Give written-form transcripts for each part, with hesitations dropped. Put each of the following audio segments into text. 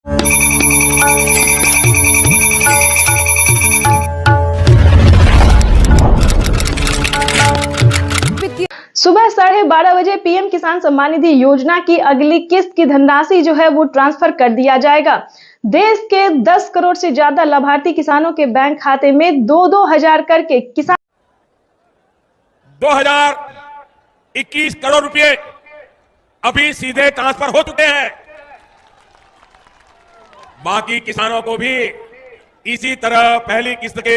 सुबह 12:30 बजे पीएम किसान सम्मान निधि योजना की अगली किस्त की धनराशि जो है वो ट्रांसफर कर दिया जाएगा। देश के 10 करोड़ से ज्यादा लाभार्थी किसानों के बैंक खाते में 2-2 हजार करके किसान 2021 करोड़ रुपए अभी सीधे ट्रांसफर हो चुके हैं। बाकी किसानों को भी इसी तरह पहली किस्त के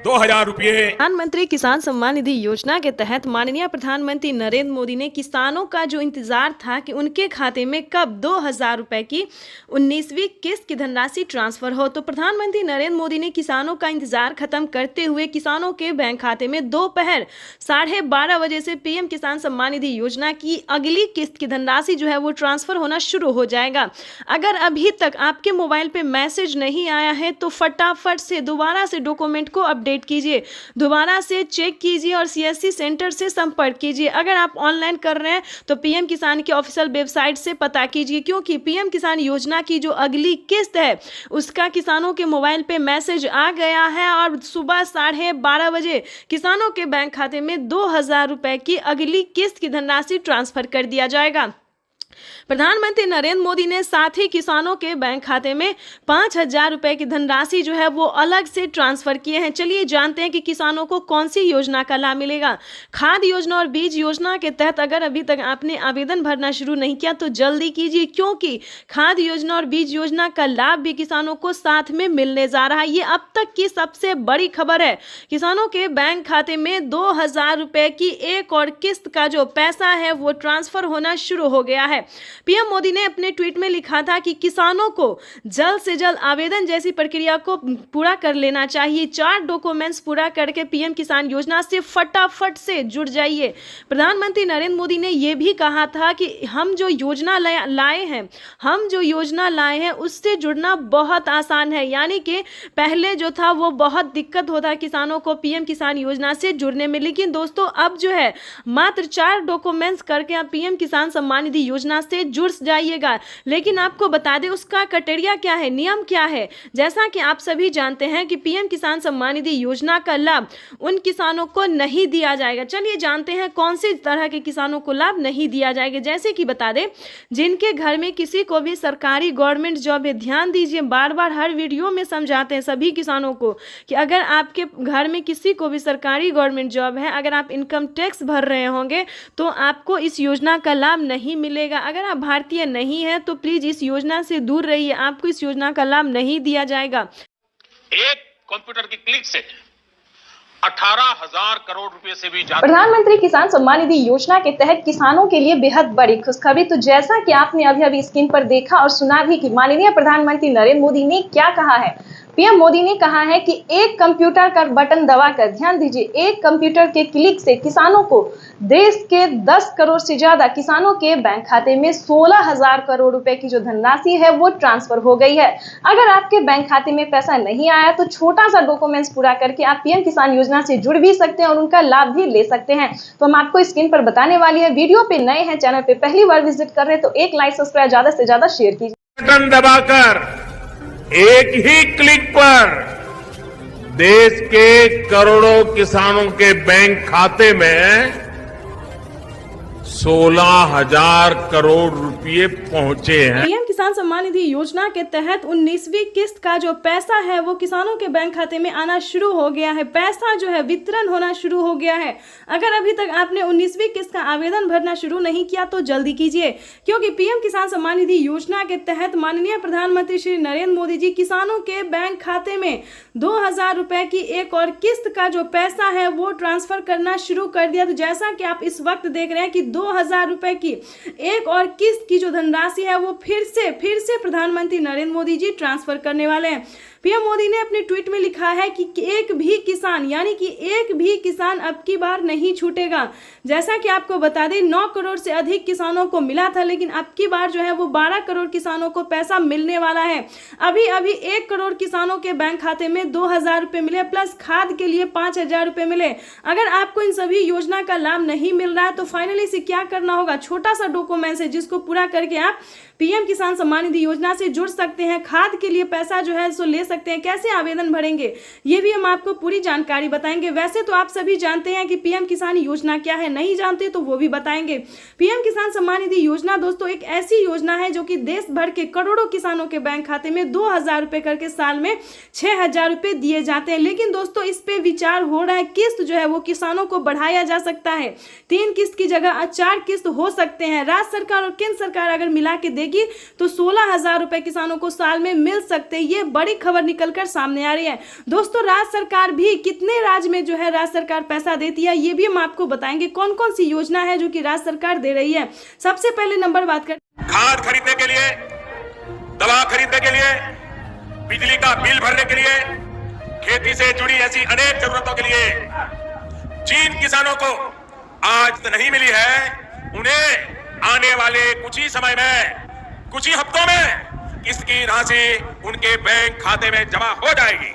2000 रुपए। प्रधानमंत्री किसान सम्मान निधि योजना के तहत माननीय प्रधानमंत्री नरेंद्र मोदी ने किसानों का जो इंतजार था कि उनके खाते में कब 2000 रुपए की 19वीं किस्त की धनराशि ट्रांसफर हो, तो प्रधानमंत्री नरेंद्र मोदी ने किसानों का इंतजार खत्म करते हुए किसानों के बैंक खाते में दोपहर 12:30 बजे से पीएम किसान सम्मान निधि योजना की अगली किस्त की धनराशि जो है वो ट्रांसफर होना शुरू हो जाएगा। अगर अभी तक आपके मोबाइल पे मैसेज नहीं आया है तो फटाफट से दोबारा से डॉक्यूमेंट को अपडेट कीजिए, दोबारा से चेक कीजिए और सीएससी सेंटर से संपर्क कीजिए। अगर आप ऑनलाइन कर रहे हैं तो पीएम किसान की ऑफिशियल वेबसाइट से पता कीजिए, क्योंकि पीएम किसान योजना की जो अगली किस्त है उसका किसानों के मोबाइल पे मैसेज आ गया है और सुबह 12:30 बजे किसानों के बैंक खाते में 2000 रुपए की अगली किस्त की धनराशि ट्रांसफर कर दिया जाएगा। प्रधानमंत्री नरेंद्र मोदी ने साथ ही किसानों के बैंक खाते में 5000 रुपए की धनराशि जो है वो अलग से ट्रांसफर किए हैं। चलिए जानते हैं कि किसानों को कौन सी योजना का लाभ मिलेगा। खाद योजना और बीज योजना के तहत अगर अभी तक आपने आवेदन भरना शुरू नहीं किया तो जल्दी कीजिए, क्योंकि खाद योजना और बीज योजना का लाभ भी किसानों को साथ में मिलने जा रहा है। ये अब तक की सबसे बड़ी खबर है। किसानों के बैंक खाते में 2000 रुपए की एक और किस्त का जो पैसा है वो ट्रांसफर होना शुरू हो गया है। पीएम मोदी ने अपने ट्वीट में लिखा था कि किसानों को जल्द से जल्द आवेदन जैसी प्रक्रिया को पूरा कर लेना चाहिए। 4 डॉक्यूमेंट्स पूरा करके पीएम किसान योजना से फटाफट से जुड़ जाइए। प्रधानमंत्री नरेंद्र मोदी ने यह भी कहा था कि हम जो योजना लाए हैं उससे जुड़ना बहुत आसान है, यानी कि पहले जो था वो बहुत दिक्कत होता किसानों को पीएम किसान योजना से जुड़ने में, लेकिन दोस्तों अब जो है मात्र 4 डॉक्यूमेंट्स करके आप पीएम किसान सम्मान निधि योजना से जुड़ जाइएगा। लेकिन आपको बता दें उसका क्राइटेरिया क्या है, नियम क्या है। जैसा कि आप सभी जानते हैं कि पीएम किसान सम्मान निधि योजना का लाभ उन किसानों को नहीं दिया जाएगा। चलिए जानते हैं कौन सी तरह के किसानों को लाभ नहीं दिया जाएगा। जैसे कि बता दें जिनके घर में किसी को भी सरकारी गवर्नमेंट जॉब है, ध्यान दीजिए, बार बार हर वीडियो में समझाते हैं सभी किसानों को कि अगर आपके घर में किसी को भी सरकारी गवर्नमेंट जॉब है, अगर आप इनकम टैक्स भर रहे होंगे तो आपको इस योजना का लाभ नहीं मिलेगा। अगर आप भारतीय नहीं है तो प्लीज इस योजना से दूर रहिए, आपको इस योजना का लाभ नहीं दिया जाएगा। एक कंप्यूटर की क्लिक से 18,000 करोड़ रुपए से भी ज्यादा। प्रधानमंत्री किसान सम्मान निधि योजना के तहत किसानों के लिए बेहद बड़ी खुशखबरी। तो जैसा कि आपने अभी स्क्रीन पर देखा और सुना भी कि माननीय प्रधानमंत्री नरेंद्र मोदी ने क्या कहा है। पीएम मोदी ने कहा है कि एक कंप्यूटर का बटन दबाकर, ध्यान दीजिए, एक कंप्यूटर के क्लिक से किसानों को देश के 10 करोड़ से ज्यादा किसानों के बैंक खाते में 16,000 करोड़ रुपए की जो धनराशि है वो ट्रांसफर हो गई है। अगर आपके बैंक खाते में पैसा नहीं आया तो छोटा सा डॉक्यूमेंट्स पूरा करके आप पीएम किसान योजना से जुड़ भी सकते हैं और उनका लाभ भी ले सकते हैं। तो हम आपको स्क्रीन पर बताने वाली है। वीडियो पे नए हैं, चैनल पे पहली बार विजिट कर रहे हैं तो एक लाइक, सब्सक्राइब, ज्यादा से ज्यादा शेयर कीजिए। बटन दबाकर एक ही क्लिक पर देश के करोड़ों किसानों के बैंक खाते में 16,000 करोड़ रुपए पहुंचे हैं। पीएम किसान सम्मान निधि योजना के तहत 19वीं किस्त का जो पैसा है वो किसानों के बैंक खाते में आना शुरू हो गया है। पैसा जो है वितरण होना शुरू हो गया है। अगर अभी तक आपने 19वीं किस्त का आवेदन भरना शुरू नहीं किया तो जल्दी कीजिए, क्योंकि पीएम किसान सम्मान निधि योजना के तहत माननीय प्रधानमंत्री श्री नरेंद्र मोदी जी किसानों के बैंक खाते में 2000 रुपए की एक और किस्त का जो पैसा है वो ट्रांसफर करना शुरू कर दिया। तो जैसा कि आप इस वक्त देख रहे हैं कि 2000 रुपए की एक और किस्त की जो धनराशि है वो फिर से प्रधानमंत्री नरेंद्र मोदी जी ट्रांसफर करने वाले हैं। पीएम मोदी ने अपने ट्वीट में लिखा है कि एक भी किसान, यानी कि एक भी किसान अब की बार नहीं छूटेगा। जैसा कि आपको बता दें 9 करोड़ से अधिक किसानों को मिला था, लेकिन अब की बार जो है वो 12 करोड़ किसानों को पैसा मिलने वाला है। अभी 1 करोड़ किसानों के बैंक खाते में 2,000 रुपए मिले, प्लस खाद के लिए 5,000 रुपए मिले। अगर आपको इन सभी योजना का लाभ नहीं मिल रहा है तो फाइनली इसे क्या करना होगा, छोटा सा डॉक्यूमेंट्स है जिसको पूरा करके आप पीएम किसान सम्मान निधि योजना से जुड़ सकते हैं। खाद के लिए पैसा जो है सो ले सकते हैं। कैसे आवेदन भरेंगे ये भी हम आपको पूरी जानकारी बताएंगे। वैसे तो आप सभी जानते हैं कि पीएम किसान योजना क्या है, नहीं जानते तो वो भी बताएंगे। पीएम किसान सम्मान निधि योजना दोस्तों एक ऐसी योजना है जो कि देश भर के करोड़ों किसानों के बैंक खाते में 2,000 रुपए करके साल में 6,000 रुपए दिए जाते हैं। लेकिन दोस्तों इस पे विचार हो रहा है, किस्त जो है वो किसानों को बढ़ाया जा सकता है। 3 किस्त की जगह 4 किस्त हो सकते हैं। राज्य सरकार और केंद्र सरकार अगर मिला के देगी तो 16,000 रुपए किसानों को साल में मिल सकते हैं। ये बड़ी खबर निकलकर सामने आ रही है। दोस्तों राज्य सरकार भी कितने राज्य में जो है राज्य सरकार पैसा देती है ये भी हम आपको बताएंगे। कौन कौन सी योजना है जो कि राज्य सरकार दे रही है। सबसे पहले नंबर बात कर खाद खरीदने के लिए, दवा खरीदने के लिए, बिजली का बिल भरने के लिए, खेती से जुड़ी ऐसी अनेक जरूरतों के लिए जिन किसानों को आज तो नहीं मिली है, उन्हें आने वाले कुछ ही समय में, कुछ ही हफ्तों में इसकी राशि उनके बैंक खाते में जमा हो जाएगी।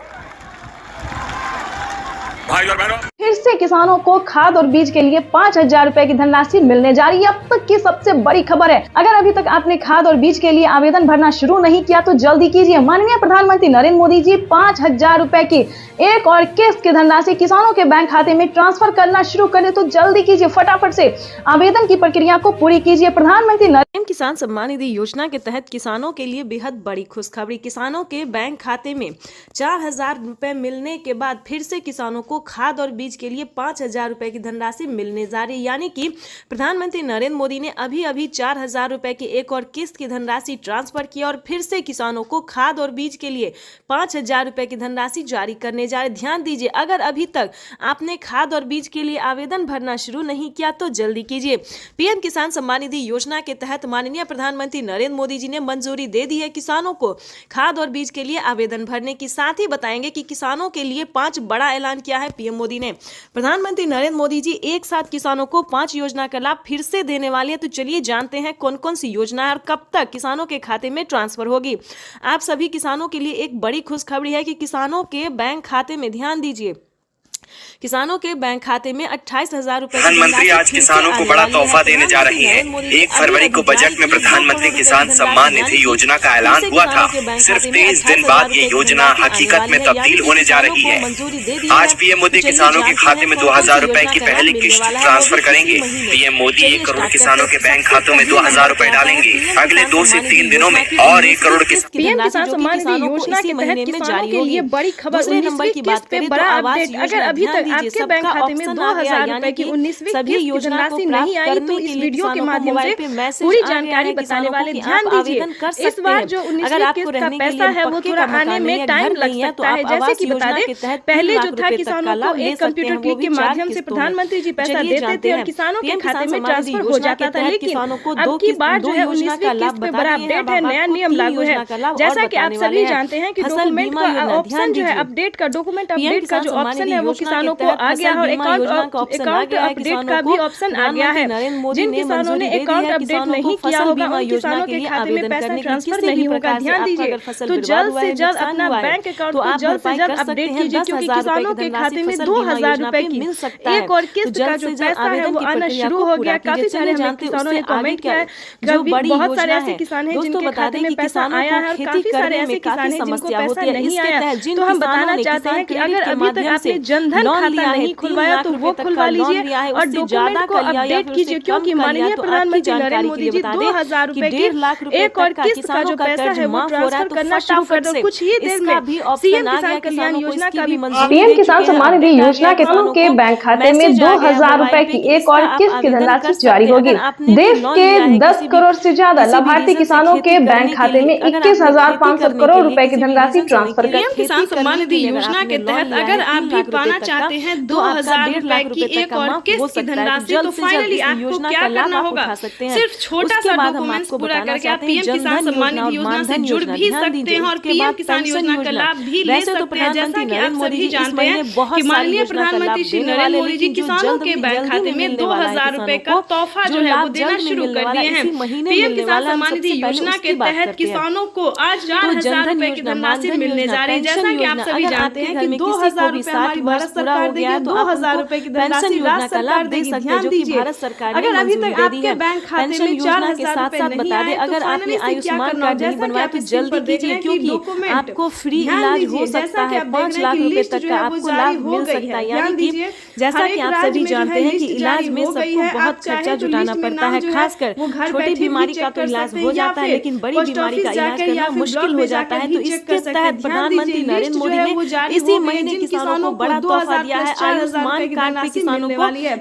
भाई और बहनों, फिर से किसानों को खाद और बीज के लिए 5,000 रुपए की धनराशि मिलने जा रही है। अब तक की सबसे बड़ी खबर है। अगर अभी तक आपने खाद और बीज के लिए आवेदन भरना शुरू नहीं किया तो जल्दी कीजिए। माननीय प्रधानमंत्री नरेंद्र मोदी जी 5,000 रुपए की एक और किस्त की धनराशि किसानों के बैंक खाते में ट्रांसफर करना शुरू करें तो जल्दी कीजिए, फटाफट से आवेदन की प्रक्रिया को पूरी कीजिए। प्रधानमंत्री पीएम किसान सम्मान निधि योजना के तहत किसानों के लिए बेहद बड़ी खुशखबरी। किसानों के बैंक खाते में 4,000 रुपए मिलने के बाद फिर से किसानों को खाद और बीज के लिए 5,000 रुपए की धनराशि मिलने जा रही है। यानी कि प्रधानमंत्री नरेंद्र मोदी ने अभी 4,000 रुपए की एक और किस्त की धनराशि ट्रांसफर की और फिर से किसानों को खाद और बीज के लिए 5,000 रुपए की धनराशि जारी करने जा रहे। ध्यान दीजिए, अगर अभी तक आपने खाद और बीज के लिए आवेदन भरना शुरू नहीं किया तो जल्दी कीजिए। पीएम किसान सम्मान निधि योजना के तहत माननीय प्रधानमंत्री नरेंद्र मोदी जी ने मंजूरी दे दी है किसानों को खाद और बीज के लिए आवेदन भरने की। साथ ही बताएंगे कि किसानों के लिए 5 बड़ा ऐलान किया है पीएम मोदी ने। प्रधानमंत्री नरेंद्र मोदी जी एक साथ किसानों को 5 योजना का लाभ फिर से देने वाले हैं। तो चलिए जानते हैं कौन कौन सी योजना है और कब तक किसानों के खाते में ट्रांसफर होगी। आप सभी किसानों के लिए एक बड़ी खुशखबरी है कि किसानों के बैंक खाते में, ध्यान दीजिए, किसानों के बैंक खाते में 28,000 रुपए। प्रधानमंत्री आज किसानों को बड़ा तोहफा देने जा रही है। 1 फरवरी को बजट में प्रधानमंत्री किसान सम्मान निधि योजना का ऐलान हुआ था। सिर्फ 23 दिन बाद ये योजना हकीकत में तब्दील होने जा रही है। आज पीएम मोदी किसानों के खाते में 2,000 रुपए की पहली किस्त ट्रांसफर करेंगे। पीएम मोदी 1 करोड़ किसानों के बैंक खातों में 2,000 रुपए डालेंगे। अगले 2 से 3 दिनों में और 1 करोड़ पीएम किसान सम्मान निधि योजना के तहत किसानों के लिए बड़ी खबर। 19वीं किस्त पे बड़ा अपडेट। अगर अभी तक आपके बैंक खाते में 2,000 रुपए की 19वीं किस्त की धनराशि नहीं आई तो इस वीडियो के माध्यम से पूरी जानकारी बताने वाले। ध्यान दीजिए, इस बार जो 19वीं किस्त का पैसा है वो थोड़ा आने में टाइम लग सकता है। जैसे कि बता दें, पहले जो था किसानों को एक कंप्यूटर क्लिक के माध्यम से प्रधानमंत्री जी पैसा देते थे और किसानों के खाते में ट्रांसफर हो जाता था। लेकिन अब की बार जो है 19वीं किस्त पे बड़ा अपडेट है, नया नियम लागू है। जैसा कि आप सभी जानते हैं कि डॉक्यूमेंट का ऑप्शन जो है अपडेट का, डॉक्यूमेंट अपडेट का जो ऑप्शन है वो किसानों को आ गया है और अकाउंट अपडेट का भी ऑप्शन आ गया है। जिन किसानों ने अकाउंट अपडेट नहीं किया होगा उन किसानों के खाते में पैसा ट्रांसफर नहीं होगा। ध्यान दीजिए, तो जल्द से जल्द अपना बैंक अकाउंट को जल्द से जल्द अपडेट कीजिए क्योंकि किसानों के खाते में 2,000 रुपए की एक और किस्त का जो पैसा है वो आना शुरू हो गया। काफी सारे हमें किसानों ने कमेंट किया है, बहुत सारे ऐसे किसान हैं जिनके खाते में पैसा आया है और काफी सारे ऐसे किसान हैं जिनको पैसा नहीं आया। तो हम बताना चाहते हैं कि अगर अभी तक आपने जनधन खाता नहीं खुलवाया तो वो खुलवा लीजिए और डॉक्यूमेंट को अपडेट कीजिए क्योंकि माननीय प्रधानमंत्री नरेंद्र मोदी जी 2,000 रुपए की एक और किस्त का जो पैसा है वो ट्रांसफर करना शुरू कर दो। कुछ ही देर में सीएम किसान कल्याण योजना का भी पीएम किसान सम्मान निधि योजना के किसानों के बैंक खाते में 2,000 रुपए की एक और किस्त की धनराशि जारी होगी। देश के 10 करोड़ से ज्यादा लाभार्थी किसानों के बैंक खाते में 21,500 करोड़ रुपए की धनराशि ट्रांसफर कर किसान सम्मान निधि योजना के तहत अगर आप भी पाना चाहते हैं 2000 रुपए की एक और किस्त की धनराशि, तो फाइनली आपको क्या करना होगा, सिर्फ छोटा सा डॉक्यूमेंट्स पूरा करके आप पीएम किसान सम्मान निधि योजना से जुड़ भी सकते हैं और पीएम किसान योजना का लाभ भी ले सकते हैं। जैसा कि आप सभी जानते हैं कि माननीय प्रधानमंत्री श्री नरेंद्र मोदी जी किसानों के बैंक खाते में 2000 रुपए का तोहफा जो है वो देना शुरू कर दिए हैं। पीएम किसान सम्मान निधि योजना के तहत किसानों को आज 4000 रुपए की धनराशि मिलने जा रही है। जैसा कि आप सभी जानते हैं कि 2000 रुपए हमारी भारत सरकार देगी, 2000 रुपए की धनराशि राज्य सरकार देगी। ध्यान दीजिए, अगर अभी तक आपके बैंक खाते में 4000 रुपए नहीं आए, अगर आपने आयुष्मान कार्ड नहीं बनवाया तो जल्दी कीजिए, क्योंकि आपको फ्री इलाज हो सकता है। 5 लाख रुपए तक का आपको लाभ मिल सकता है। यानी कि जैसा कि आप सभी जानते हैं कि इलाज में सबको बहुत खर्चा जुटाना पड़ता है, खासकर छोटी बीमारी का तो इलाज हो जाता है, लेकिन बड़ी बीमारी का इलाज करना मुश्किल हो जाता है। तो इसके तहत प्रधानमंत्री नरेंद्र मोदी ने इसी महीने किसानों को बड़ा तोहफा दिया है। आयुष्मान कार्ड पे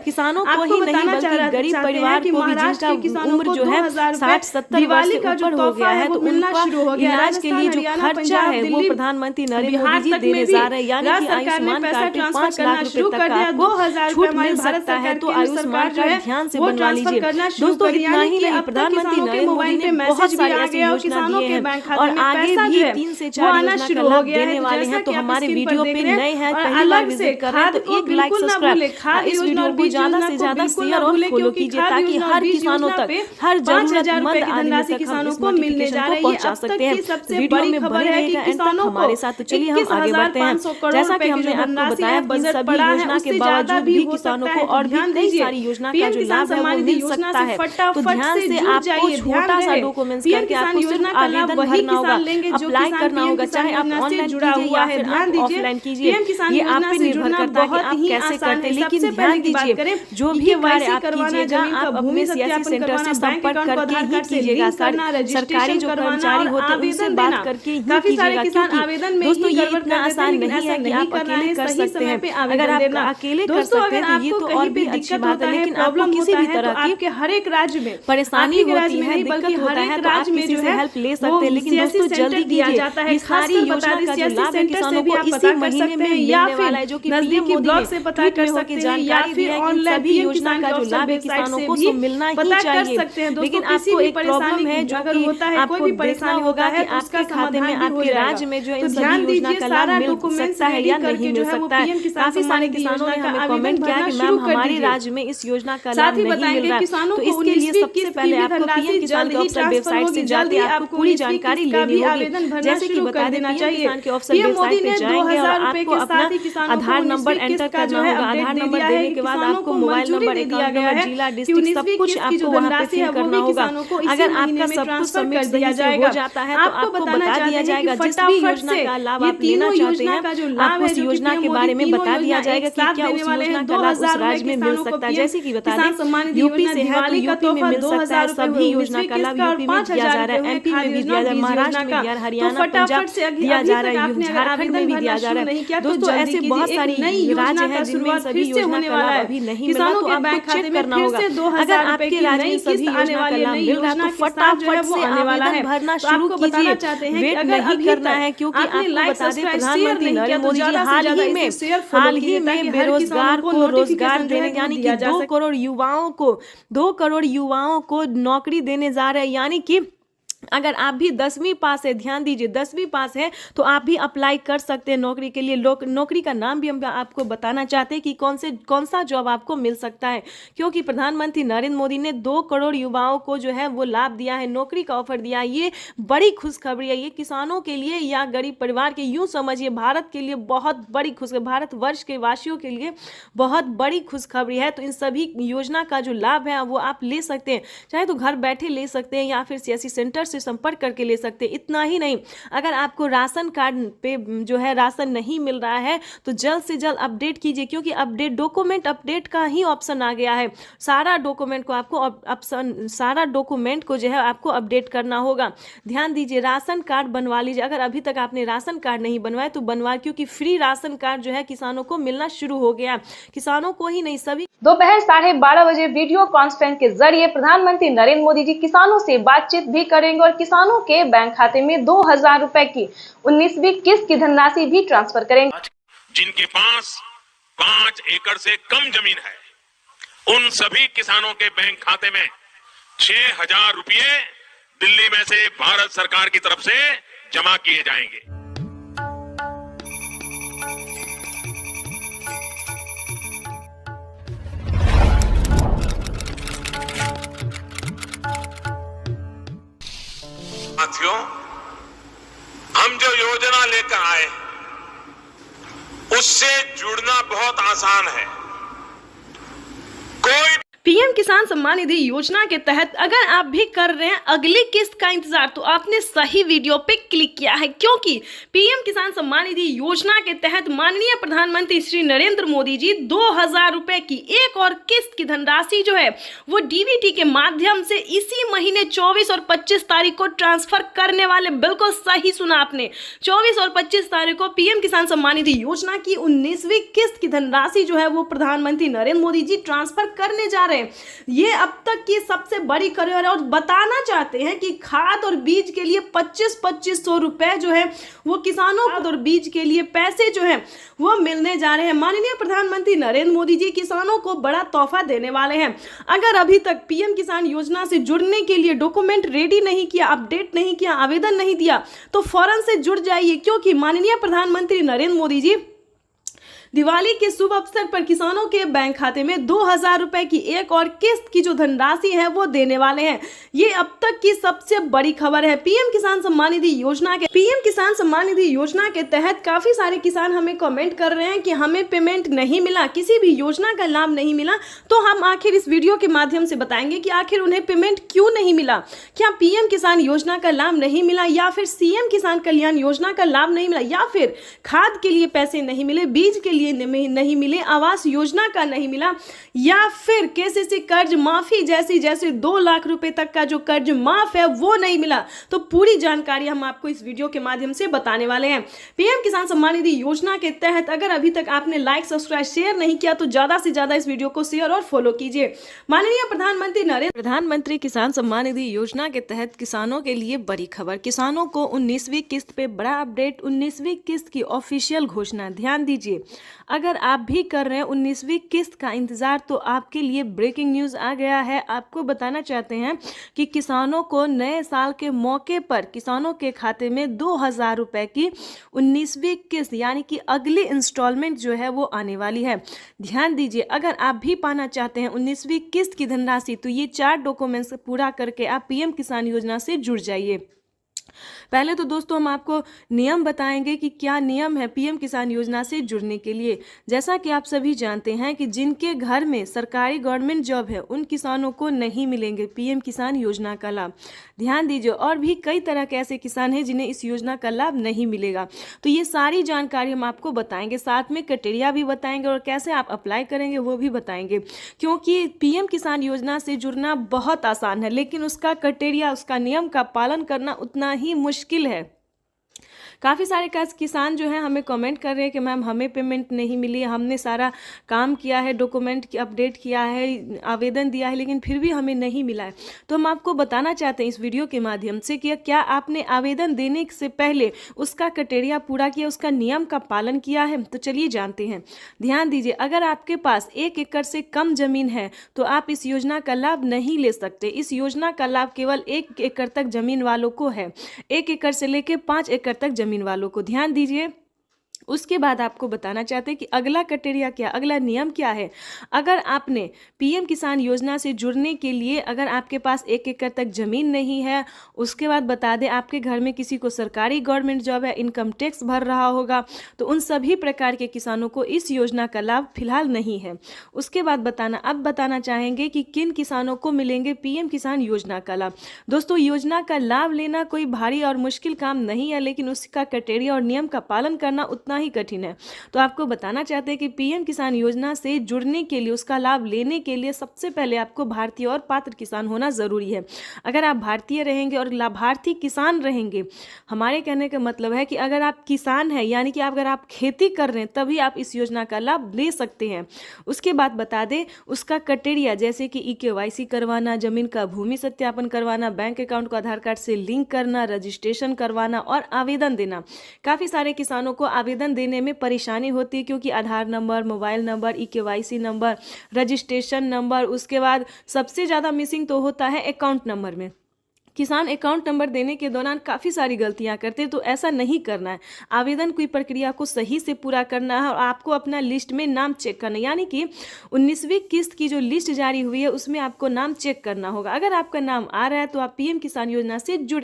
किसानों को ही नहीं बल्कि गरीब परिवार को भी, जिनका उम्र जो है 60-70 वर्ष से ऊपर हो गया है, तो उनका इलाज के लिए जो खर्चा है वो प्रधानमंत्री नरेंद्र मोदी जी देने जा रहे हैं। यानी कि आयुष्मान कार्ड पे 5 लाख रुपए तक आपको छूट मिल सकता है। तो आयुष्मान कार्ड ध्यान से बनवा लीजिए दोस्तों। इतना ही नहीं, प्रधानमंत्री नरेंद्र मोदी ने बहुत सारी ऐसी योजना दी है और आगे भी 3 से 4 योजना का लाभ देने वाले हैं। तो हमारे वीडियो पे नए हैं, पहली बार विजिट कर रहे हैं, तो एक लाइक सब्सक्राइब, इस वीडियो को ज्यादा से ज्यादा शेयर और फॉलो कीजिए, ताकि हर किसानों तक, हर जरूरतमंद आदमी तक किसानों को मिलने जा रहा है। पहुंचा सकते हैं। वीडियो में बने रहेगा एंड तक हमारे साथ। तो चलिए हम आगे बढ़ते हैं। जैसा कि हमने आपको बताया कि सभी योजना के बावजूद भी किसानों को और भी कई सारी योजना का जो लाभ है वो मिल सकता है। तो ध्यान से आपको छोटा सा डॉक्यूमेंट्स करके आपको सिर्फ आवेदन भरना होगा, अप्लाई करना होगा, चाहे आप ऑनलाइन कीजिए या फिर आप ऑफलाइन कीजिए, ये आप पे निर्भर करता है कि आप कैसे करते हैं। लेकिन ध्यान दीजिए, जो भी कार्य आप कीजिएगा आप अपने सीएससी सेंटर से संपर्क करके ही कीजिएगा। सरकारी जो कर्मचारी होते हैं उनसे बात करके ही कीजिएगा, क्योंकि दोस्तों ये इतना आसान नहीं है कि आप अकेले कर सकते हैं। अगर आप अकेले कर सकते हैं तो ये तो और भी अच्छी बात है, लेकिन आपको किसी भी तरह की हर एक राज्य में परेशानी होती है, दिक्कत होता है, तो आप किसी से हेल्प ले सकते हैं। लेकिन दोस्तों जल्दी कीजिए, ये सारी योजना का जो लाभ है किसानों को इसी महीने में मिलने वाला है, जो कि नजदीकी ब्लॉक से पता कर सकते हैं, जानकारी दी है कि सभी योजना का जो लाभ है किसानों को तो मिलना ही चाहिए। लेकिन आपको एक प्रॉब्लम है जो कि आपको देखना होगा कि आपके खाते में, आपके राज्य में जो इन सभी योजना का लाभ मिल सकता है या नहीं मिल सकता है। काफी सारे किसानों ने हमें कमेंट किया कि मैम हमारे राज्य में इस योजना का लाभ नहीं मिल रहा है। तो इसके लिए सबसे पहले आपको पीएम किसान के ऑफिशियल वेबसाइट से जाके आपको पूरी जानकारी लेनी होगी। जैसे कि बता देना चाहिए, किसान के ऑफिशियल वेबसाइट पे जाएंगे और आपको अपना आधार नंबर एंटर करना होगा। आधार नंबर देने के बाद आपको मोबाइल नंबर, अकाउंट नंबर, जिला, डिस्ट्रिक्ट सब कुछ आपको वहाँ पे फिल करना होगा। अगर आपका सब कुछ सबमिट सही से हो जाता है तो आपको बता दिया जाएगा जिस भी योजना का लाभ आप लेना चाहते हैं, आपको उस योजना के बारे में बता दिया जाएगा कि क्या उस योजना का लाभ उस राज्य में मिल सकता है। जैसे कि बता दें यूपी से है तो यूपी में मिल सकता है, सभी योजना का लाभ यूपी में दिया जा रहा है, एमपी में भी दिया जा रहा है, महाराष्ट्र में दिया, हरियाणा, पंजाब दिया जा रहा है, झारखंड में भी दिया जा रहा है। दोस्तों ऐसे बहुत सारी राज्य हैं जिनमें सभी योजना का लाभ अभी नहीं मिला, तो आपको चेक करना होगा। अगर आपके राज्य में सभी योजना का लाभ मिल रहा है तो फटाफट से आवेदन भरना शुरू कीजिए, वेट नहीं करना है, क्योंकि आपको बता दें प्रधानमंत्री नरेंद्र मोदी जी हाल ही में बेरोजगार को रोजगार देने, यानी कि 2 करोड़ युवाओं को नौकरी देने जा रहे हैं। यानी कि अगर आप भी 10वीं पास है, ध्यान दीजिए 10वीं पास है तो आप भी अप्लाई कर सकते हैं नौकरी के लिए। नौकरी का नाम भी हम आपको बताना चाहते हैं कि कौन सा जॉब आपको मिल सकता है, क्योंकि प्रधानमंत्री नरेंद्र मोदी ने 2 करोड़ युवाओं को जो है वो लाभ दिया है, नौकरी का ऑफर दिया है। ये बड़ी खुशखबरी है, ये किसानों के लिए या गरीब परिवार के, यूँ समझिए भारत के लिए बहुत बड़ी खुशखबरी, भारतवर्ष के वासियों के लिए बहुत बड़ी खुशखबरी है। तो इन सभी योजना का जो लाभ है वो आप ले सकते हैं, चाहे तो घर बैठे ले सकते हैं या फिर सीएससी सेंटर से संपर्क करके ले सकते हैं। इतना ही नहीं, अगर आपको राशन कार्ड पे जो है राशन नहीं मिल रहा है तो जल्द से जल्द अपडेट कीजिए, क्योंकि डॉक्यूमेंट अपडेट का ही ऑप्शन आ गया है। सारा डॉक्यूमेंट को जो है आपको अपडेट करना होगा। ध्यान दीजिए, राशन कार्ड बनवा लीजिए। अगर अभी तक आपने राशन कार्ड नहीं बनवाया तो बनवाए, क्योंकि फ्री राशन कार्ड जो है किसानों को मिलना शुरू हो गया। किसानों को ही नहीं, सभी। दोपहर 12:30 बजे वीडियो कॉन्फ्रेंस के जरिए प्रधानमंत्री नरेंद्र मोदी जी किसानों से बातचीत भी करेंगे और किसानों के बैंक खाते में 2000 रुपए की 19वीं किस्त की धनराशि भी ट्रांसफर करेंगे। जिनके पास 5 एकड़ से कम जमीन है, उन सभी किसानों के बैंक खाते में 6,000 रुपये दिल्ली में से भारत सरकार की तरफ से जमा किए जाएंगे। साथियों, हम जो योजना लेकर आए उससे जुड़ना बहुत आसान है। कोई पीएम किसान सम्मान निधि योजना के तहत अगर आप भी कर रहे हैं अगली किस्त का इंतजार, तो आपने सही वीडियो पे क्लिक किया है, क्योंकि पीएम किसान सम्मान निधि योजना के तहत माननीय प्रधानमंत्री श्री नरेंद्र मोदी जी 2,000 रुपए की एक और किस्त की धनराशि जो है वो डीबीटी के माध्यम से इसी महीने 24 और 25 तारीख को ट्रांसफर करने वाले। बिल्कुल सही सुना आपने, 24 और 25 तारीख को पीएम किसान सम्मान निधि योजना की 19वीं किस्त की धनराशि जो है वो प्रधानमंत्री नरेंद्र मोदी जी ट्रांसफर करने जा रहे हैं। ये अब तक की सबसे बड़ी खबर है और बताना चाहते हैं कि खाद और बीज के लिए 2500 रुपए जो है वो किसानों खाद और बीज के लिए पैसे जो है वो मिलने जा रहे हैं। माननीय प्रधानमंत्री नरेंद्र मोदी जी किसानों को बड़ा तोहफा देने वाले हैं। अगर अभी तक पीएम किसान योजना से जुड़ने के लिए डॉक्यूमेंट रेडी नहीं किया, अपडेट नहीं किया, आवेदन नहीं दिया, तो फौरन से जुड़ जाइए, क्योंकि माननीय प्रधानमंत्री नरेंद्र मोदी जी दिवाली के शुभ अवसर पर किसानों के बैंक खाते में 2,000 रुपए की एक और किस्त की जो धनराशि है वो देने वाले हैं। ये अब तक की सबसे बड़ी खबर है पीएम किसान सम्मान निधि योजना के। पीएम किसान सम्मान निधि योजना के तहत काफी सारे किसान हमें कमेंट कर रहे हैं कि हमें पेमेंट नहीं मिला, किसी भी योजना का लाभ नहीं मिला। तो हम आखिर इस वीडियो के माध्यम से बताएंगे कि आखिर उन्हें पेमेंट क्यों नहीं मिला। क्या पीएम किसान योजना का लाभ नहीं मिला, या फिर सीएम किसान कल्याण योजना का लाभ नहीं मिला, या फिर खाद के लिए पैसे नहीं मिले, बीज के लिए नहीं मिले, आवास योजना का नहीं मिला, या फिर केसीसी कर्ज माफी जैसे 2 लाख रुपए तक का जो कर्ज माफ है वो नहीं मिला। तो पूरी जानकारी हम आपको इस वीडियो के माध्यम से बताने वाले हैं। पीएम किसान सम्मान निधि योजना के तहत अगर अभी तक आपने लाइक, सब्सक्राइब, शेयर नहीं किया तो ज्यादा से ज्यादा इस वीडियो को शेयर और फॉलो कीजिए। माननीय प्रधानमंत्री किसान सम्मान निधि योजना के तहत किसानों के लिए बड़ी खबर, किसानों को 19वीं किस्त पे बड़ा अपडेट, 19वीं किस्त की ऑफिशियल घोषणा। ध्यान दीजिए, अगर आप भी कर रहे हैं 19वीं किस्त का इंतजार तो आपके लिए ब्रेकिंग न्यूज़ आ गया है। आपको बताना चाहते हैं कि किसानों को नए साल के मौके पर किसानों के खाते में 2,000 रुपए की 19वीं किस्त यानी कि अगली इंस्टॉलमेंट जो है वो आने वाली है। ध्यान दीजिए, अगर आप भी पाना चाहते हैं 19वीं किस्त की धनराशि तो ये 4 डॉक्यूमेंट्स पूरा करके आप पीएम किसान योजना से जुड़ जाइए। पहले तो दोस्तों हम आपको नियम बताएंगे कि क्या नियम है पीएम किसान योजना से जुड़ने के लिए। जैसा कि आप सभी जानते हैं कि जिनके घर में सरकारी गवर्नमेंट जॉब है उन किसानों को नहीं मिलेंगे पीएम किसान योजना का लाभ। ध्यान दीजिए, और भी कई तरह के ऐसे किसान हैं जिन्हें इस योजना का लाभ नहीं मिलेगा। तो ये सारी जानकारी हम आपको बताएंगे, साथ में क्राइटेरिया भी बताएंगे और कैसे आप अप्लाई करेंगे वो भी बताएंगे। क्योंकि पीएम किसान योजना से जुड़ना बहुत आसान है, लेकिन उसका क्राइटेरिया, उसका नियम का पालन करना उतना ही मुश्किल है। काफ़ी सारे किसान जो हैं हमें कमेंट कर रहे हैं कि मैम हमें पेमेंट नहीं मिली, हमने सारा काम किया है, डॉक्यूमेंट की अपडेट किया है, आवेदन दिया है, लेकिन फिर भी हमें नहीं मिला है। तो हम आपको बताना चाहते हैं इस वीडियो के माध्यम से कि क्या आपने आवेदन देने से पहले उसका क्राइटेरिया पूरा किया, उसका नियम का पालन किया है। तो चलिए जानते हैं। ध्यान दीजिए, अगर आपके पास 1 एकड़ से कम जमीन है तो आप इस योजना का लाभ नहीं ले सकते। इस योजना का लाभ केवल 1 एकड़ तक जमीन वालों को है, 1 एकड़ से लेकर 5 एकड़ तक जमीन वालों को। ध्यान दीजिए, उसके बाद आपको बताना चाहते हैं कि अगला क्राइटेरिया क्या, अगला नियम क्या है। अगर आपने पीएम किसान योजना से जुड़ने के लिए अगर आपके पास 1 एकड़ तक ज़मीन नहीं है, उसके बाद बता दें आपके घर में किसी को सरकारी गवर्नमेंट जॉब है, इनकम टैक्स भर रहा होगा, तो उन सभी प्रकार के किसानों को इस योजना का लाभ फिलहाल नहीं है। उसके बाद बताना चाहेंगे कि किन किसानों को मिलेंगे पीएम किसान योजना का लाभ। दोस्तों, योजना का लाभ लेना कोई भारी और मुश्किल काम नहीं है, लेकिन उसका क्राइटेरिया और नियम का पालन करना उतना ही कठिन है। तो आपको बताना चाहते हैं कि पीएम किसान योजना से जुड़ने के लिए, उसका लाभ लेने के लिए सबसे पहले आपको भारतीय और पात्र किसान होना जरूरी है। अगर आप भारतीय रहेंगे और लाभार्थी किसान रहेंगे, हमारे कहने का मतलब है कि अगर आप किसान हैं यानी कि अगर आप खेती कर रहे हैं तभी आप इस योजना का लाभ ले सकते हैं। उसके बाद बता दें उसका क्राइटेरिया, जैसे कि EKYC करवाना, जमीन का भूमि सत्यापन करवाना, बैंक अकाउंट को आधार कार्ड से लिंक करना, रजिस्ट्रेशन करवाना और आवेदन देना। काफी सारे किसानों को आवेदन आवेदन देने में परेशानी होती है, क्योंकि Aadhaar number, mobile number, EKYC number, registration number, उसके बाद सबसे ज़्यादा मिसिंग तो होता है अकाउंट नंबर में। किसान अकाउंट नंबर देने के दौरान काफ़ी सारी गलतियां करते हैं, तो ऐसा नहीं करना है। आवेदन की प्रक्रिया को सही से पूरा करना है और आपको अपना लिस्ट में नाम चेक करना है, यानी कि 19वीं किस्त की जो लिस्ट जारी हुई है उसमें आपको नाम चेक करना होगा। अगर आपका नाम आ रहा है तो आप PM किसान योजना से जुड़।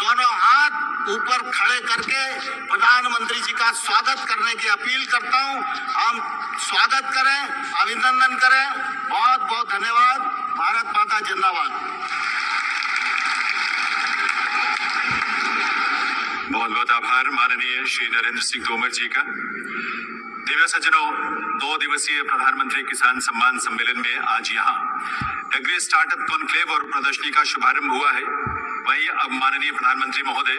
दोनों हाथ ऊपर खड़े करके प्रधानमंत्री जी का स्वागत करने की अपील करता हूं। हम स्वागत करें, अभिनंदन करें। बहुत बहुत धन्यवाद। भारत माता जिंदाबाद। बहुत बहुत आभार माननीय श्री नरेंद्र सिंह तोमर जी का। दिव्य सज्जनों, 2 दिवसीय प्रधानमंत्री किसान सम्मान सम्मेलन में आज यहाँ एग्री स्टार्टअप कॉन्क्लेव और प्रदर्शनी का शुभारंभ हुआ है। वहीं अब माननीय प्रधानमंत्री महोदय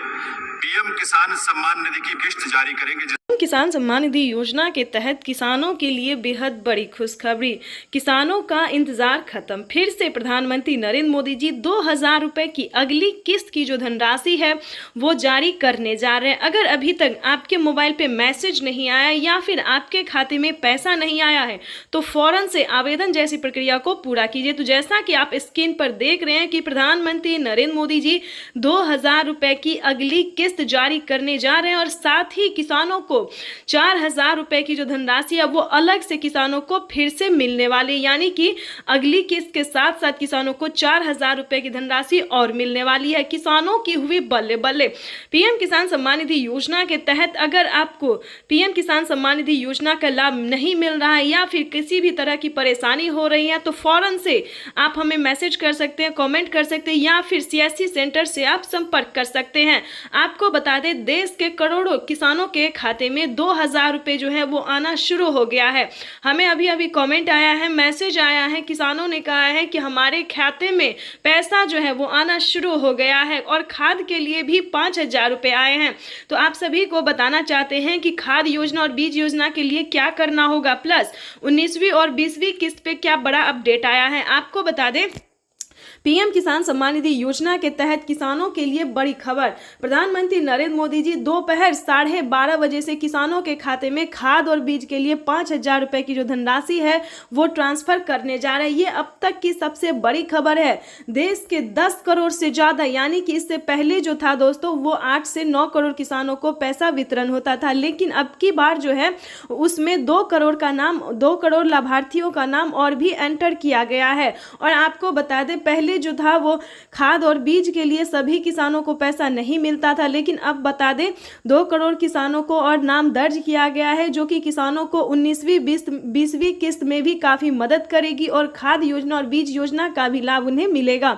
PM किसान सम्मान निधि की किस्त जारी करेंगे। किसान सम्मान निधि योजना के तहत किसानों के लिए बेहद बड़ी खुशखबरी। किसानों का इंतजार खत्म। फिर से प्रधानमंत्री नरेंद्र मोदी जी 2000 रुपए की अगली किस्त की जो धनराशि है वो जारी करने जा रहे हैं। अगर अभी तक आपके मोबाइल पे मैसेज नहीं आया या फिर आपके खाते में पैसा नहीं आया है तो फौरन से आवेदन जैसी प्रक्रिया को पूरा कीजिए। तो जैसा कि आप स्क्रीन पर देख रहे हैं कि प्रधानमंत्री नरेंद्र मोदी जी 2000 रुपए की अगली किस्त जारी करने जा रहे हैं और साथ ही किसानों को 4000 रुपए की जो धनराशि है वो अलग से किसानों को फिर से मिलने वाली, यानी कि अगली किस्त के साथ साथ किसानों को 4000 रुपए की धनराशि और मिलने वाली है। किसानों की हुई बल्ले बल्ले। PM किसान सम्मान निधि योजना के तहत अगर आपको PM किसान सम्मान निधि योजना का लाभ नहीं मिल रहा है या फिर किसी भी तरह की परेशानी हो रही है तो फौरन से आप हमें मैसेज कर सकते हैं, कमेंट कर सकते हैं या फिर CSC सेंटर से आप संपर्क कर सकते हैं। आपको बता दें, देश के करोड़ों किसानों के खाते में 2000 रुपए जो है वो आना शुरू हो गया है। हमें अभी अभी कमेंट आया है, मैसेज आया है, किसानों ने कहा है कि हमारे खाते में पैसा जो है वो आना शुरू हो गया है और खाद के लिए भी 5000 रुपए आए हैं। तो आप सभी को बताना चाहते हैं कि खाद योजना और बीज योजना के लिए क्या करना होगा, प्लस 19वीं और 20वीं किस्त पे क्या बड़ा अपडेट आया है। आपको बता दें, PM किसान सम्मान निधि योजना के तहत किसानों के लिए बड़ी खबर। प्रधानमंत्री नरेंद्र मोदी जी दोपहर 12:30 बजे से किसानों के खाते में खाद और बीज के लिए 5000 रुपए की जो धनराशि है वो ट्रांसफर करने जा रहे हैं। ये अब तक की सबसे बड़ी खबर है। देश के 10 करोड़ से ज़्यादा, यानी कि इससे पहले जो था दोस्तों वो 8 से 9 करोड़ किसानों को पैसा वितरण होता था, लेकिन अब की बार जो है उसमें 2 करोड़ लाभार्थियों का नाम और भी एंटर किया गया है। और आपको बता दें, पहले जो था वो खाद और बीज के लिए सभी किसानों को पैसा नहीं मिलता था, लेकिन अब बता दें 2 करोड़ किसानों को और नाम दर्ज किया गया है, जो कि किसानों को 19वीं 20वीं किस्त में भी काफ़ी मदद करेगी और खाद योजना और बीज योजना का भी लाभ उन्हें मिलेगा।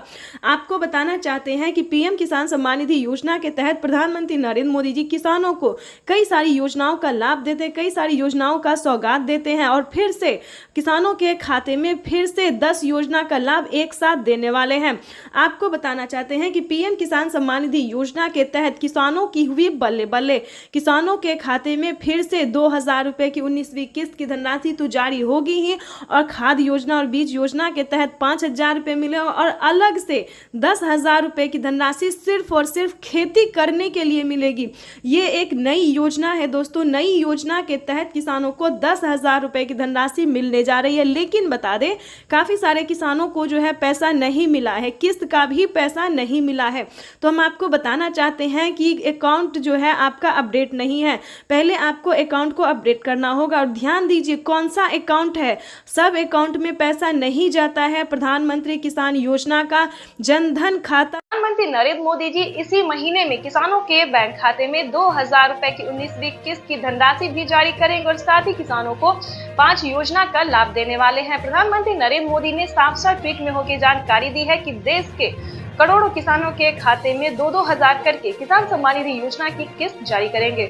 आपको बताना चाहते हैं कि PM किसान सम्मान निधि योजना के तहत प्रधानमंत्री नरेंद्र मोदी जी किसानों को कई सारी योजनाओं का लाभ देते हैं, कई सारी योजनाओं का सौगात देते हैं और फिर से किसानों के खाते में फिर से 10 योजना का लाभ एक साथ देने वाले हैं। आपको बताना चाहते हैं कि PM किसान सम्मान निधि योजना के तहत किसानों की हुई बल्ले बल्ले। किसानों के खाते में फिर से 2000 रुपए की 19वीं किस्त की धनराशि तो जारी होगी ही और खाद योजना और बीज योजना के तहत 5000 रुपए मिलेगा और अलग से 10,000 रुपए की धनराशि सिर्फ और सिर्फ खेती करने के लिए मिलेगी। ये एक नई योजना है दोस्तों। नई योजना के तहत किसानों को 10,000 रुपए की धनराशि मिलने जा रही है, लेकिन बता दें काफ़ी सारे किसानों को जो है पैसा नहीं मिला है, किस्त का भी पैसा नहीं मिला है। तो हम आपको बताना चाहते हैं कि अकाउंट जो है आपका अपडेट नहीं है। पहले आपको अकाउंट को अपडेट करना होगा और ध्यान दीजिए कौन सा अकाउंट है। सब अकाउंट में पैसा नहीं जाता है। प्रधानमंत्री किसान योजना का जनधन खाता प्रधानमंत्री नरेंद्र मोदी जी इसी महीने में किसानों के बैंक खाते में 2000 रुपए की 19वीं किस्त की धनराशि भी जारी करेंगे और साथ ही किसानों को 5 योजना का लाभ देने वाले हैं। प्रधानमंत्री नरेंद्र मोदी ने साफ ट्वीट में होकर जानकारी दी है कि देश के करोड़ों किसानों के खाते में 2-2 हजार करके किसान सम्मान निधि योजना की किस्त जारी करेंगे।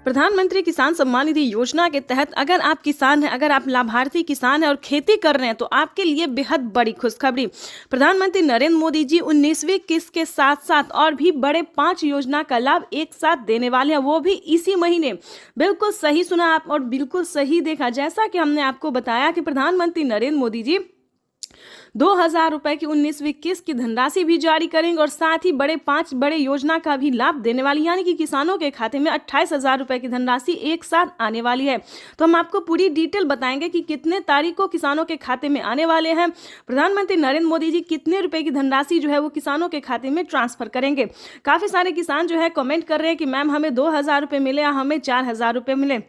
प्रधानमंत्री किसान सम्मान निधि योजना के तहत अगर आप किसान हैं, अगर आप लाभार्थी किसान हैं और खेती कर रहे हैं तो आपके लिए बेहद बड़ी खुशखबरी। प्रधानमंत्री नरेंद्र मोदी जी 19वीं किस्त के साथ साथ और भी बड़े 5 योजना का लाभ एक साथ देने वाले हैं, वो भी इसी महीने। बिल्कुल सही सुना आप और बिल्कुल सही देखा। जैसा कि हमने आपको बताया कि प्रधानमंत्री नरेंद्र मोदी जी 2000 रुपए की 19वीं किस्त की धनराशि भी जारी करेंगे और साथ ही 5 बड़े योजना का भी लाभ देने वाली, यानी कि किसानों के खाते में 28,000 रुपए की धनराशि एक साथ आने वाली है। तो हम आपको पूरी डिटेल बताएंगे कि कितने तारीख को किसानों के खाते में आने वाले हैं, प्रधानमंत्री नरेंद्र मोदी जी कितने रुपए की धनराशि जो है वो किसानों के खाते में ट्रांसफर करेंगे। काफी सारे किसान जो है कमेंट कर रहे हैं कि मैम हमें 2000 रुपए मिले या हमें 4000 रुपए मिले।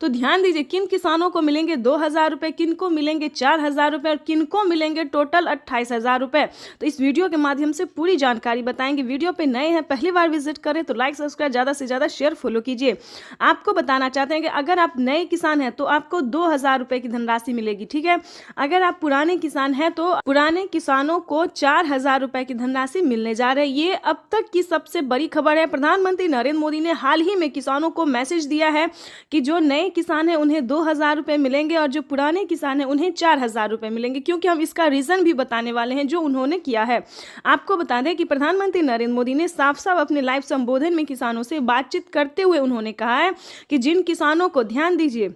तो ध्यान दीजिए, किन किसानों को मिलेंगे 2000 रुपए, किन को मिलेंगे 4000 रुपए और किन को मिलेंगे टोटल 28,000 रुपए। तो इस वीडियो के माध्यम से पूरी जानकारी बताएंगे। वीडियो पे नए हैं, पहली बार विजिट करें तो लाइक सब्सक्राइब ज़्यादा से ज़्यादा शेयर फॉलो कीजिए। आपको बताना चाहते हैं कि अगर आप नए किसान हैं तो आपको 2000 रुपए की धनराशि मिलेगी, ठीक है। अगर आप पुराने किसान हैं तो पुराने किसानों को 4000 रुपए की धनराशि मिलने जा रही है। ये अब तक की सबसे बड़ी खबर है। प्रधानमंत्री नरेंद्र मोदी ने हाल ही में किसानों को मैसेज दिया है कि जो नए किसान हैं उन्हें 2000 रुपए मिलेंगे और जो पुराने किसान हैं उन्हें 4000 रुपए मिलेंगे, क्योंकि हम इसका रीजन भी बताने वाले हैं जो उन्होंने किया है। आपको बता दें कि प्रधानमंत्री नरेंद्र मोदी ने साफ साफ अपने लाइव संबोधन में किसानों से बातचीत करते हुए उन्होंने कहा है कि जिन किसानों को, ध्यान दीजिए,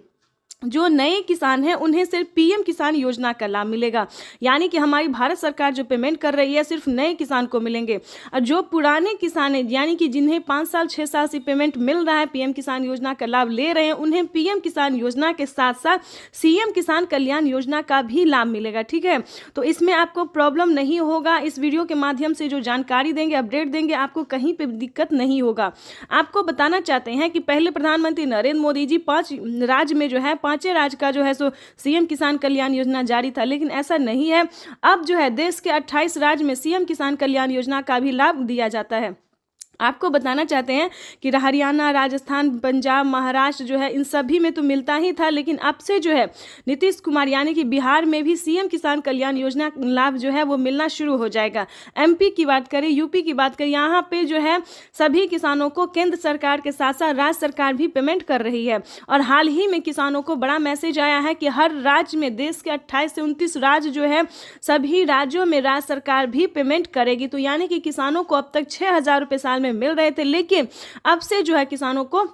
जो नए किसान हैं उन्हें सिर्फ पीएम किसान योजना का लाभ मिलेगा, यानी कि हमारी भारत सरकार जो पेमेंट कर रही है सिर्फ नए किसान को मिलेंगे। और जो पुराने किसान हैं, यानी कि जिन्हें 5 साल 6 साल से पेमेंट मिल रहा है, पीएम किसान योजना का लाभ ले रहे हैं, उन्हें पीएम किसान योजना के साथ साथ सीएम किसान कल्याण योजना का भी लाभ मिलेगा, ठीक है। तो इसमें आपको प्रॉब्लम नहीं होगा। इस वीडियो के माध्यम से जो जानकारी देंगे, अपडेट देंगे, आपको कहीं पर दिक्कत नहीं होगा। आपको बताना चाहते हैं कि पहले प्रधानमंत्री नरेंद्र मोदी जी 5 राज्य में जो है, 5 राज्य का जो है सो सीएम किसान कल्याण योजना जारी था, लेकिन ऐसा नहीं है। अब जो है देश के 28 राज्य में सीएम किसान कल्याण योजना का भी लाभ दिया जाता है। आपको बताना चाहते हैं कि हरियाणा, राजस्थान, पंजाब, महाराष्ट्र जो है इन सभी में तो मिलता ही था, लेकिन अब से जो है नीतीश कुमार यानी कि बिहार में भी सीएम किसान कल्याण योजना लाभ जो है वो मिलना शुरू हो जाएगा। एमपी की बात करें, यूपी की बात करें, यहाँ पे जो है सभी किसानों को केंद्र सरकार के साथ साथ राज्य सरकार भी पेमेंट कर रही है। और हाल ही में किसानों को बड़ा मैसेज आया है कि हर राज्य में, देश के 28 से 29 राज्य जो है, सभी राज्यों में राज्य सरकार भी पेमेंट करेगी। तो यानी कि किसानों को अब तक 6000 रुपये साल में मिल रहे थे, लेकिन अब से जो है किसानों को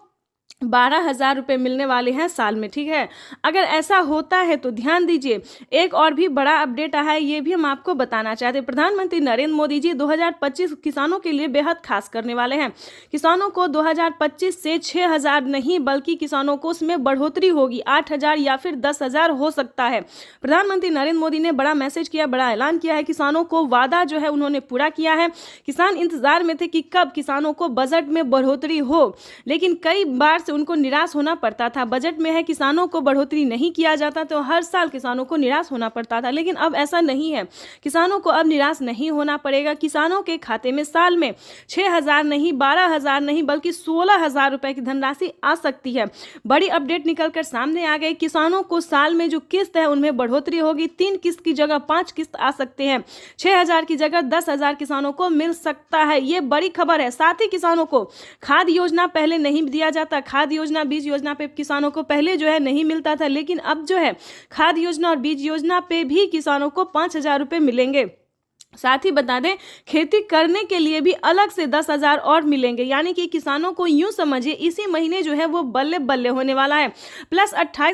12,000 रुपये मिलने वाले हैं साल में, ठीक है। अगर ऐसा होता है तो ध्यान दीजिए, एक और भी बड़ा अपडेट आया है, ये भी हम आपको बताना चाहते हैं। प्रधानमंत्री नरेंद्र मोदी जी 2025 किसानों के लिए बेहद खास करने वाले हैं। किसानों को 2025 से 6,000 नहीं बल्कि किसानों को उसमें बढ़ोतरी होगी, 8,000 या फिर 10,000 हो सकता है। प्रधानमंत्री नरेंद्र मोदी ने बड़ा मैसेज किया, बड़ा ऐलान किया है। किसानों को वादा जो है उन्होंने पूरा किया है। किसान इंतजार में थे कि कब किसानों को बजट में बढ़ोतरी हो, लेकिन कई बार से उनको निराश होना पड़ता था। बजट में है किसानों को बढ़ोतरी नहीं किया जाता तो हर साल किसानों को निराश होना पड़ता था, लेकिन अब ऐसा नहीं है। किसानों को अब निराश नहीं होना पड़ेगा। किसानों के खाते में साल में 6,000 नहीं, 12,000 नहीं बल्कि 16,000 रुपए की धनराशि आ सकती है। बड़ी अपडेट निकलकर सामने आ गई। किसानों को साल में जो किस्त है उनमें बढ़ोतरी होगी। 3 किस्त की जगह 5 किस्त आ सकते हैं। 6,000 की जगह 10,000 किसानों को मिल सकता है। ये बड़ी खबर है। साथ ही किसानों को खाद योजना पहले नहीं दिया जाता, खाद योजना, बीज योजना पे किसानों को पहले जो है नहीं मिलता था, लेकिन अब जो है खाद योजना और बीज योजना पे भी किसानों को 5,000 रुपये मिलेंगे। साथ ही बता दें, खेती करने के लिए भी अलग से 10,000 और मिलेंगे, यानी कि किसानों को यूं समझिए इसी महीने जो है वो बल्ले बल्ले होने वाला है। प्लस 28